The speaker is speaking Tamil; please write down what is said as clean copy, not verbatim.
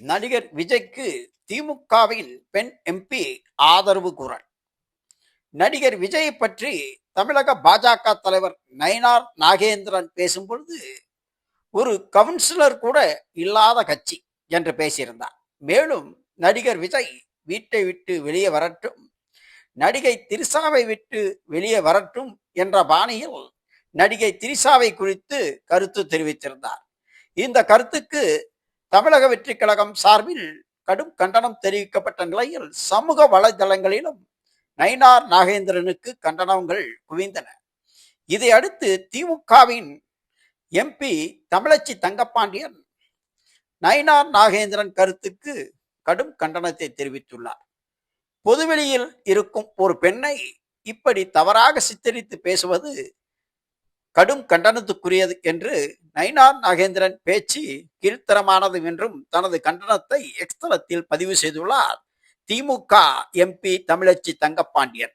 நடிகர் விஜய்க்கு திமுகவின் பெண் எம்பி ஆதரவு குரல். நடிகர் விஜயை பற்றி தமிழக பாஜக தலைவர் நயினார் நாகேந்திரன் பேசும்பொழுது, ஒரு கவுன்சிலர் கூட இல்லாத கட்சி என்று பேசியிருந்தார். மேலும் நடிகர் விஜய் வீட்டை விட்டு வெளியே வரட்டும், நடிகை திரிசாவை விட்டு வெளியே வரட்டும் என்ற பாணியில் நடிகை திரிசாவை குறித்து கருத்து தெரிவித்திருந்தார். இந்த கருத்துக்கு தமிழக வெற்றி கழகம் சார்பில் கடும் கண்டனம் தெரிவிக்கப்பட்ட நிலையில் சமூக வலைதளங்களிலும் நயினார் நாகேந்திரனுக்கு கண்டனங்கள் குவிந்தன. இதையடுத்து திமுகவின் எம்பி தமிழச்சி தங்கப்பாண்டியன் நயினார் நாகேந்திரன் கருத்துக்கு கடும் கண்டனத்தை தெரிவித்துள்ளார். பொதுவெளியில் இருக்கும் ஒரு பெண்ணை இப்படி தவறாக சித்தரித்து பேசுவது கடும் கண்டனத்துக்குரியது என்று நயினார் நாகேந்திரன் பேச்சு கீழ்த்தரமானது என்றும் தனது கண்டனத்தை எக்ஸ் தளத்தில் பதிவு செய்துள்ளார் திமுக எம்பி தமிழச்சி தங்கப்பாண்டியன்.